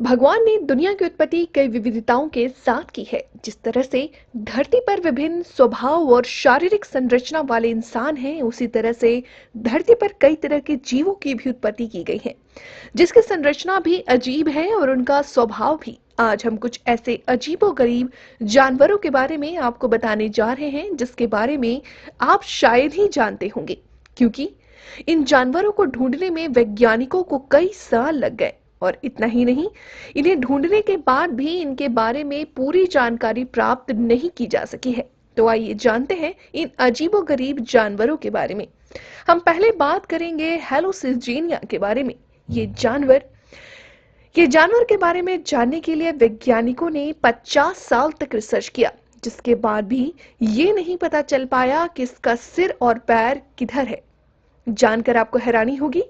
भगवान ने दुनिया की उत्पत्ति कई विविधताओं के साथ की है। जिस तरह से धरती पर विभिन्न स्वभाव और शारीरिक संरचना वाले इंसान हैं, उसी तरह से धरती पर कई तरह के जीवों की भी उत्पत्ति की गई है, जिसकी संरचना भी अजीब है और उनका स्वभाव भी। आज हम कुछ ऐसे अजीबोगरीब जानवरों के बारे में आपको बताने जा रहे हैं, जिसके बारे में आप शायद ही जानते होंगे, क्योंकि इन जानवरों को ढूंढने में वैज्ञानिकों को कई साल लग गए। और इतना ही नहीं, इन्हें ढूंढने के बाद भी इनके बारे में पूरी जानकारी प्राप्त नहीं की जा सकी है। तो आइए जानते हैं इन अजीबोगरीब जानवरों के बारे में। हम पहले बात करेंगे हेलोसिजेनिया के बारे में। ये जानवर के बारे में जानने के लिए वैज्ञानिकों ने 50 साल तक रिसर्च किया, जिसके बाद भी ये नहीं पता चल पाया कि इसका सिर और पैर किधर है। जानकर आपको हैरानी होगी,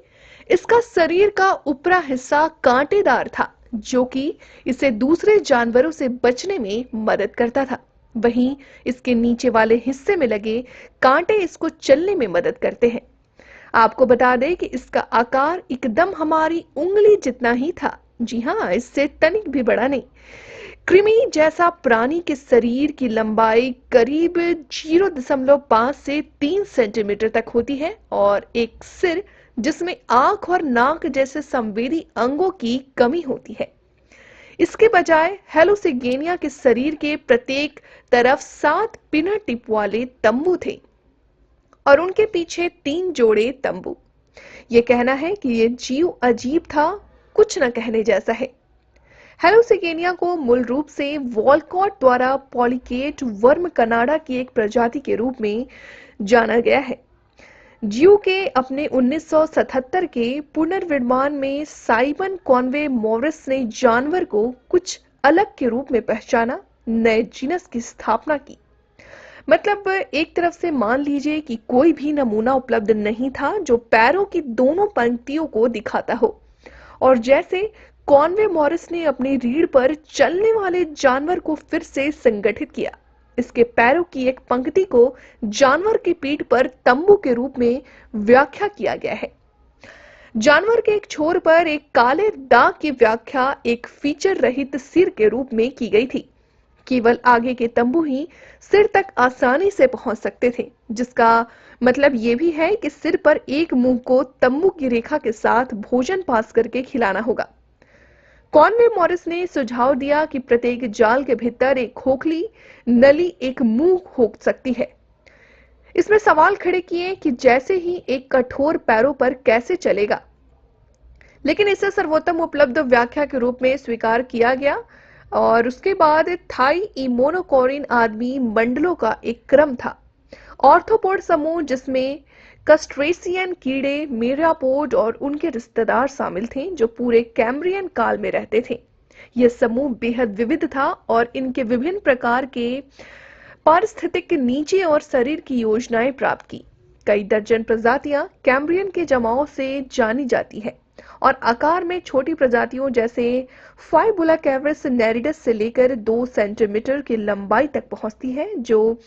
इसका शरीर का ऊपरा हिस्सा कांटेदार था, जो कि इसे दूसरे जानवरों से बचने में मदद करता था। वहीं इसके नीचे वाले हिस्से में लगे कांटे इसको चलने में मदद करते हैं। आपको बता दें कि इसका आकार एकदम हमारी उंगली जितना ही था। जी हाँ, इससे तनिक भी बड़ा नहीं। कृमि जैसा प्राणी के शरीर की लंबाई करीब 0.5 से 3 सेंटीमीटर तक होती है और एक सिर जिसमें आंख और नाक जैसे संवेदी अंगों की कमी होती है। इसके बजाय हेलोसिगेनिया के शरीर के प्रत्येक तरफ 7 पिनर टिप वाले तंबू थे और उनके पीछे 3 जोड़े तंबू। ये कहना है कि ये जीव अजीब था, कुछ न कहने जैसा है। हेलोसिगेनिया को मूल रूप से वॉलकॉट द्वारा पॉलीकेट वर्म कनाडा की एक प्रजाति के रूप में जाना गया है। जीव के अपने 1977 के पुनर्निर्माण में साइमन कॉनवे मॉरिस ने जानवर को कुछ अलग के रूप में पहचाना, नए जीनस की स्थापना की। मतलब एक तरफ से मान लीजिए कि कोई भी नमूना उपलब्ध नहीं था जो पैरों की दोनों पंक्तियों को दिखाता हो, और जैसे कॉनवे मॉरिस ने अपनी रीढ़ पर चलने वाले जानवर को फिर से संगठित किया। इसके पैरों की एक पंक्ति को जानवर की पीठ पर तंबू के रूप में व्याख्या किया गया है। जानवर के एक छोर पर एक काले दाग की व्याख्या एक फीचर रहित सिर के रूप में की गई थी। केवल आगे के तंबू ही सिर तक आसानी से पहुंच सकते थे, जिसका मतलब यह भी है कि सिर पर एक मुंह को तंबू की रेखा के साथ भोजन पास करके खिलाना होगा। कॉनवे मॉरिस ने सुझाव दिया कि प्रत्येक जाल के भीतर एक खोखली नली एक मुंह हो सकती है। इसमें सवाल खड़े किए कि जैसे ही एक कठोर पैरों पर कैसे चलेगा, लेकिन इसे सर्वोत्तम उपलब्ध व्याख्या के रूप में स्वीकार किया गया। और उसके बाद थाई इमोनोकोरिन आदमी मंडलों का एक क्रम था, ऑर्थोपोड समूह, जिसमें कस्ट्रेसियन कीड़े, मेरापोड और उनके रिश्तेदार शामिल थे, जो पूरे कैम्ब्रियन काल में रहते थे। यह समूह बेहद विविध था और इनके विभिन्न प्रकार के पारिस्थितिक नीचे और शरीर की योजनाएं प्राप्त की। कई दर्जन प्रजातियां कैम्ब्रियन के जमाव से जानी जाती है और आकार में छोटी प्रजातियों जैसे फाइबुलाकेवरस नेरिडस से लेकर 2 सेंटीमीटर की लंबाई तक पहुंचती है, जो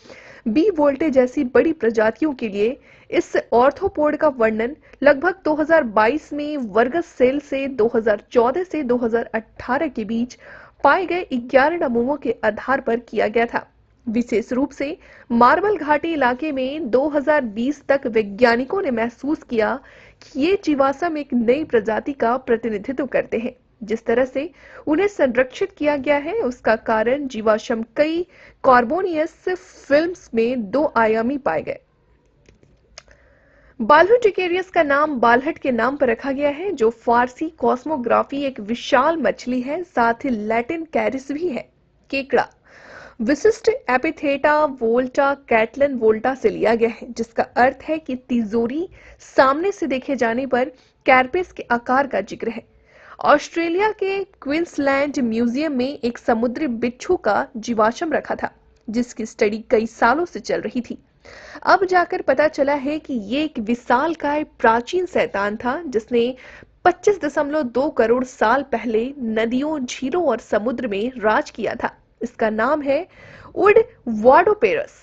बी वोल्टे जैसी बड़ी प्रजातियों के लिए। इस ऑर्थोपोड का वर्णन लगभग 2022 में वर्गस सेल से 2014 से 2018 के बीच पाए गए 11 नमूनों के आधार पर किया गया था। विशेष रूप से मार्बल घाटी इलाके में 2020 तक वैज्ञानिकों ने महसूस किया कि ये जीवाश्म एक नई प्रजाति का प्रतिनिधित्व करते हैं। जिस तरह से उन्हें संरक्षित किया गया है, उसका कारण जीवाश्म कई कार्बोनियस फिल्म्स में 2 आयामी पाए गए। बाल्हुटिकेरियस का नाम बालहट के नाम पर रखा गया है, जो फारसी कॉस्मोग्राफी एक विशाल मछली है, साथ ही लैटिन कैरिस भी है, केकड़ा। विशिष्ट एपिथेटा वोल्टा कैटलन वोल्टा से लिया गया है, जिसका अर्थ है कि तिजोरी। सामने से देखे जाने पर कैरपेस के आकार का जिक्र है। ऑस्ट्रेलिया के क्वींसलैंड म्यूजियम में एक समुद्री बिच्छू का जीवाश्म रखा था, जिसकी स्टडी कई सालों से चल रही थी। अब जाकर पता चला है कि ये एक विशालकाय प्राचीन शैतान था, जिसने 25.2 करोड़ साल पहले नदियों, झीलों और समुद्र में राज किया था। इसका नाम है उड वाडोपेरस।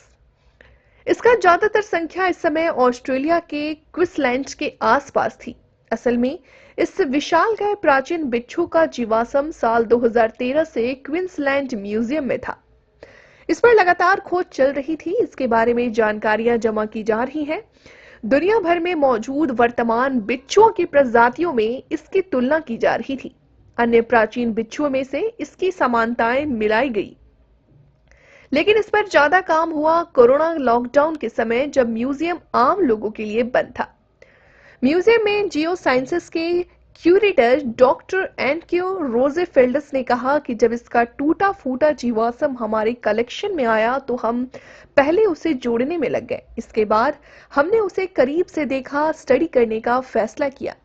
इसका ज्यादातर संख्या इस समय ऑस्ट्रेलिया के क्वींसलैंड के आसपास थी। असल में इस विशालकाय प्राचीन बिच्छू का जीवाश्म साल 2013 से क्वींसलैंड म्यूजियम में था। इस पर लगातार खोज चल रही थी, इसके बारे में जानकारियां जमा की जा रही हैं। दुनिया भर में मौजूद वर्तमान बिच्छुओं की प्रजातियों में इसकी तुलना की जा रही थी। अन्य प्राचीन बिच्छुओं में से इसकी समानताएं मिलाई गई, लेकिन इस पर ज्यादा काम हुआ कोरोना लॉकडाउन के समय, जब म्यूजियम आम लोगों के लिए बंद था। म्यूजियम में जियो साइंसेस के क्यूरेटर डॉक्टर एनक्यो रोजेफेल्डस ने कहा कि जब इसका टूटा फूटा जीवाश्म हमारे कलेक्शन में आया तो हम पहले उसे जोड़ने में लग गए। इसके बाद हमने उसे करीब से देखा, स्टडी करने का फैसला किया।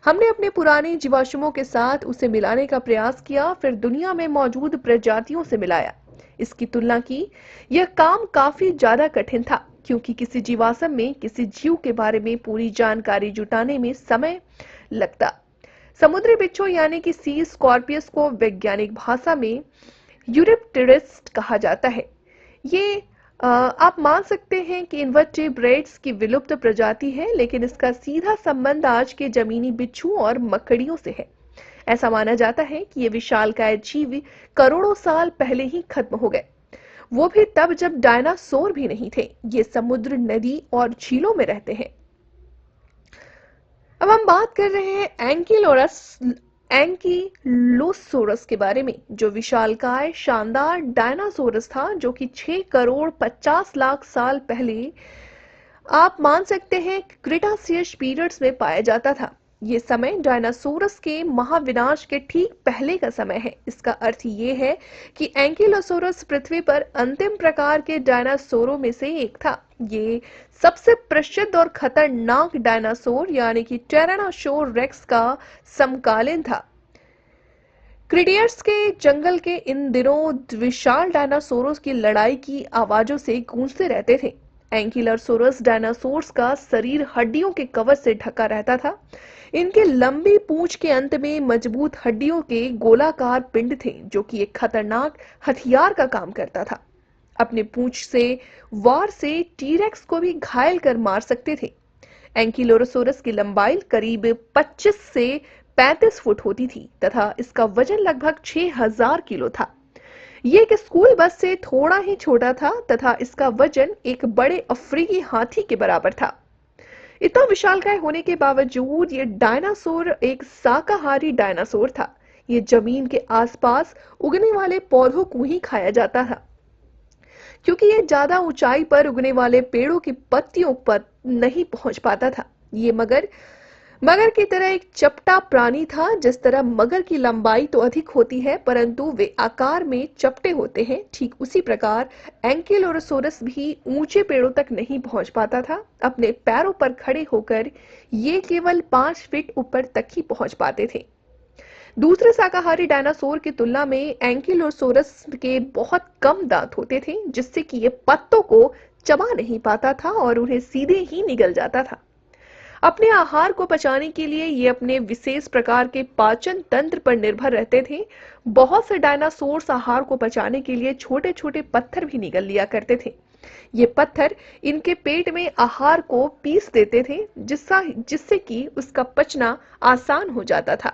हमने अपने पुराने जीवाश्मों के साथ उसे मिलाने का प्रयास किया, फिर दुनिया में मौजूद प्रजातियों से मिलाया, इसकी तुलना की। यह काम काफी ज्यादा कठिन था, क्योंकि किसी जीवाश्म में किसी जीव के बारे में पूरी जानकारी जुटाने में समय लगता। समुद्री बिच्छू यानी कि सी स्कॉर्पियस को वैज्ञानिक भाषा में यूरिप्टेरिस कहा जाता है। ये आप मान सकते हैं कि इन्वर्टेब्रेट्स की विलुप्त प्रजाति है, लेकिन इसका सीधा संबंध आज के जमीनी बिच्छू और मकड़ियों से है। ऐसा माना जाता है कि ये विशालकाय जीव करोड़ों साल पहले ही खत्म हो गए, वो भी तब जब डायनासोर भी नहीं थे। ये समुद्र, नदी और झीलों में रहते हैं। अब हम बात कर रहे हैं एंकिलोसोरस के बारे में, जो विशालकाय शानदार डायनासोरस था, जो कि 6 करोड़ 50 लाख साल पहले आप मान सकते हैं क्रिटासियस पीरियड्स में पाया जाता था। ये समय डायनासोरस के महाविनाश के ठीक पहले का समय है। इसका अर्थ ये है कि एंकिलोसोरस पृथ्वी पर अंतिम प्रकार के डायनासोरों में से एक था। ये सबसे प्रसिद्ध और खतरनाक डायनासोर यानी कि टेरानोसोर रेक्स का समकालीन था। क्रीटेशियस के जंगल के इन दिनों विशाल डायनासोरों की लड़ाई की आवाजों से गूंजते रहते थे। एंकिलोसोरस डायनासोर्स का शरीर हड्डियों के कवर से ढका रहता था। इनके लंबी पूंछ के अंत में मजबूत हड्डियों के गोलाकार पिंड थे, जो कि एक खतरनाक हथियार का काम करता था। अपने पूंछ से वार से टीरेक्स को भी घायल कर मार सकते थे। एंकिलोसोरस की लंबाई करीब 25 से 35 फुट होती थी तथा इसका वजन लगभग 6000 किलो था। ये एक स्कूल बस से थोड़ा ही छोटा था तथा इसका वजन एक बड़े अफ्रीकी हाथी के बराबर था। इतना विशालकाय होने के बावजूद ये डायनासोर एक शाकाहारी डायनासोर था। ये जमीन के आसपास उगने वाले पौधों को ही खाया जाता था, क्योंकि ये ज्यादा ऊंचाई पर उगने वाले पेड़ों की पत्तियों पर नहीं पहुंच पाता था। ये मगर की तरह एक चपटा प्राणी था। जिस तरह मगर की लंबाई तो अधिक होती है, परंतु वे आकार में चपटे होते हैं, ठीक उसी प्रकार एंकिलोसोरस भी ऊंचे पेड़ों तक नहीं पहुंच पाता था। अपने पैरों पर खड़े होकर ये केवल 5 फीट ऊपर तक ही पहुंच पाते थे। दूसरे शाकाहारी डायनासोर की तुलना में एंकिलोसोरस के बहुत कम दांत होते थे, जिससे कि ये पत्तों को चबा नहीं पाता था और उन्हें सीधे ही निगल जाता था। अपने आहार को पचाने के लिए ये अपने विशेष प्रकार के पाचन तंत्र पर निर्भर रहते थे। बहुत से डायनासोर्स आहार को पचाने के लिए छोटे छोटे पत्थर भी निगल लिया करते थे। ये पत्थर इनके पेट में आहार को पीस देते थे, जिससे कि उसका पचना आसान हो जाता था।